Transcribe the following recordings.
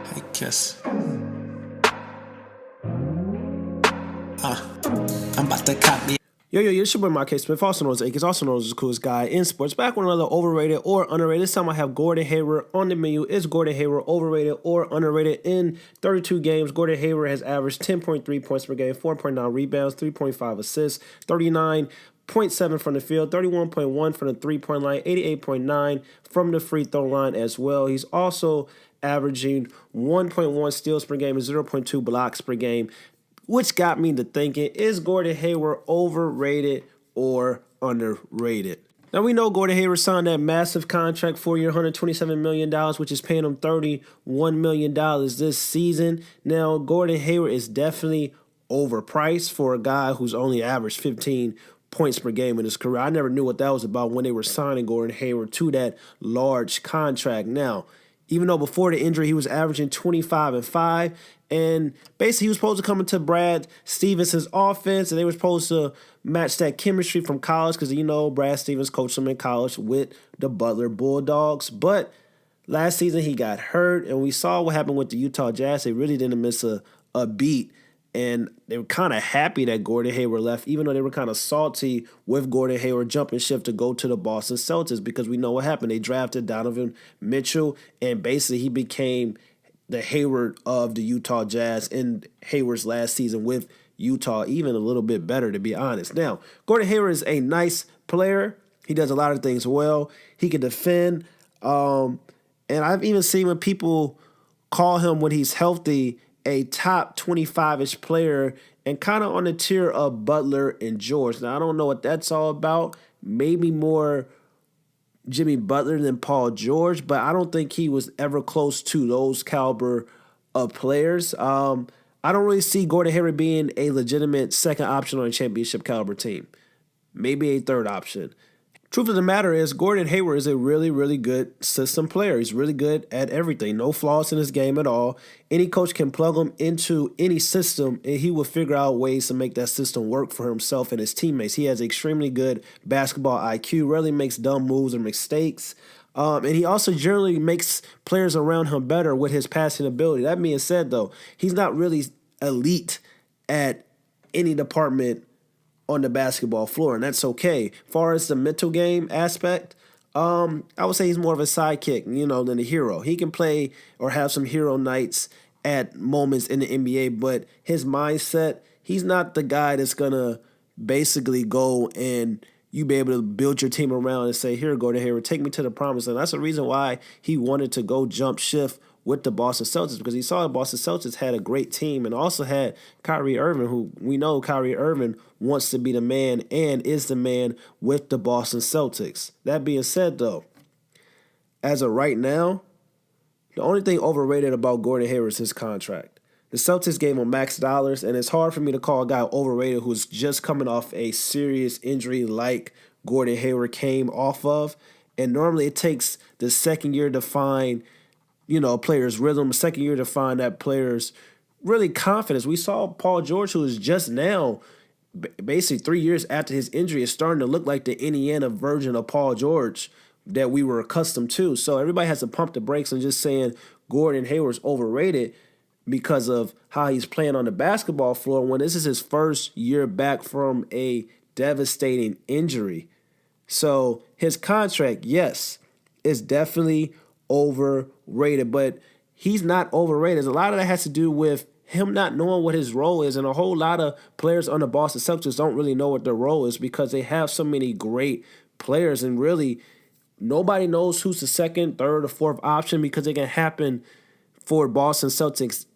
I guess. I'm about to cop me. Yo, it's your boy Marquez Smith, also known as Akers, also known as the coolest guy in sports. Back with another overrated or underrated. This time I have Gordon Hayward on the menu. Is Gordon Hayward overrated or underrated? In 32 games, Gordon Hayward has averaged 10.3 points per game, 4.9 rebounds, 3.5 assists, 39.7 from the field, 31.1 from the three-point line, 88.9 from the free throw line as well. He's also averaging 1.1 steals per game and 0.2 blocks per game, which got me to thinking, is Gordon Hayward overrated or underrated? Now, we know Gordon Hayward signed that massive contract, 4-year, $127 million, which is paying him $31 million this season. Now, Gordon Hayward is definitely overpriced for a guy who's only averaged 15 points per game in his career. I never knew what that was about when they were signing Gordon Hayward to that large contract. Now, even though before the injury he was averaging 25 and 5, and basically he was supposed to come into Brad Stevenson's offense, and they were supposed to match that chemistry from college because, you know, Brad Stevens coached him in college with the Butler Bulldogs. But last season he got hurt, and we saw what happened with the Utah Jazz. They really didn't miss a beat. And they were kind of happy that Gordon Hayward left, even though they were kind of salty with Gordon Hayward jumping ship to go to the Boston Celtics, because we know what happened. They drafted Donovan Mitchell, and basically he became the Hayward of the Utah Jazz in Hayward's last season with Utah, even a little bit better, to be honest. Now, Gordon Hayward is a nice player. He does a lot of things well. He can defend. And I've even seen when people call him, when he's healthy, a top 25-ish player, and kind of on the tier of Butler and George. Now, I don't know what that's all about. Maybe more Jimmy Butler than Paul George, but I don't think he was ever close to those caliber of players. I don't really see Gordon Hayward being a legitimate second option on a championship caliber team. Maybe a third option. Truth of the matter is, Gordon Hayward is a really, really good system player. He's really good at everything. No flaws in his game at all. Any coach can plug him into any system, and he will figure out ways to make that system work for himself and his teammates. He has extremely good basketball IQ, rarely makes dumb moves or mistakes. And he also generally makes players around him better with his passing ability. That being said, though, he's not really elite at any department on the basketball floor, and that's okay. As far as the mental game aspect, I would say he's more of a sidekick, than a hero. He can play or have some hero nights at moments in the NBA, but his mindset, he's not the guy that's going to basically go and you be able to build your team around and say, here, Gordon Hayward, take me to the promised land. That's the reason why he wanted to go jump shift with the Boston Celtics, because he saw the Boston Celtics had a great team and also had Kyrie Irving, who we know Kyrie Irving wants to be the man and is the man with the Boston Celtics. That being said, though, as of right now, the only thing overrated about Gordon Hayward is his contract. The Celtics gave him max dollars, and it's hard for me to call a guy overrated who's just coming off a serious injury like Gordon Hayward came off of. And normally it takes the second year to find a player's rhythm, second year to find that player's really confidence. We saw Paul George, who is just now, basically 3 years after his injury, is starting to look like the Indiana version of Paul George that we were accustomed to. So everybody has to pump the brakes on just saying Gordon Hayward's overrated because of how he's playing on the basketball floor when this is his first year back from a devastating injury. So his contract, yes, is definitely overrated, but he's not overrated. A lot of that has to do with him not knowing what his role is, and a whole lot of players on the Boston Celtics don't really know what their role is because they have so many great players, and really nobody knows who's the second, third, or fourth option because it can happen for Boston Celtics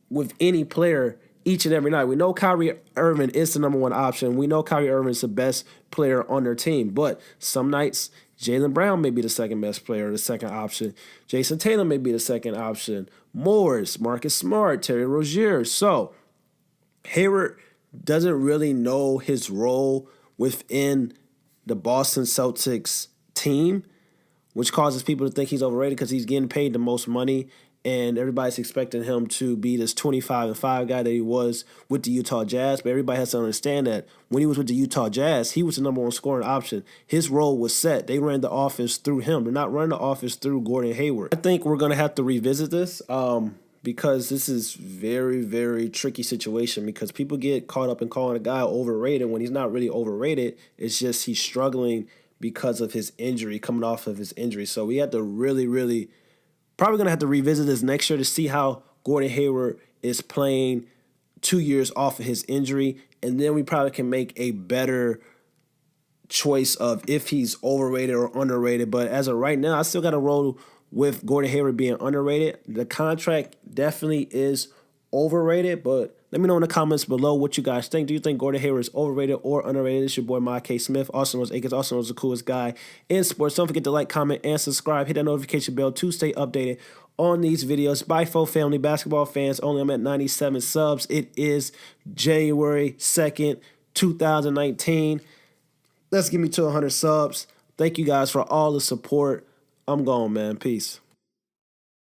with any player each and every night. We know Kyrie Irving is the number one option. We know Kyrie Irving is the best player on their team, but some nights Jaylen Brown may be the second best player, the second option. Jason Tatum may be the second option. Morris, Marcus Smart, Terry Rozier. So Hayward doesn't really know his role within the Boston Celtics team, which causes people to think he's overrated because he's getting paid the most money, and everybody's expecting him to be this 25-5 guy that he was with the Utah Jazz. But everybody has to understand that when he was with the Utah Jazz, he was the number one scoring option. His role was set. They ran the offense through him. They're not running the offense through Gordon Hayward. I think we're going to have to revisit this because this is very, very tricky situation because people get caught up in calling a guy overrated when he's not really overrated. It's just he's struggling because of his injury, coming off of his injury. So we have to really, probably going to have to revisit this next year to see how Gordon Hayward is playing 2 years off of his injury. And then we probably can make a better choice of if he's overrated or underrated. But as of right now, I still got to roll with Gordon Hayward being underrated. The contract definitely is overrated, but let me know in the comments below what you guys think. Do you think Gordon Hayward is overrated or underrated? It's your boy, My K. Smith. Also known as Akins, also known as the coolest guy in sports. Don't forget to like, comment, and subscribe. Hit that notification bell to stay updated on these videos. Bye, fo family, basketball fans. Only I'm at 97 subs. It is January 2nd, 2019. Let's get me to 100 subs. Thank you guys for all the support. I'm gone, man. Peace.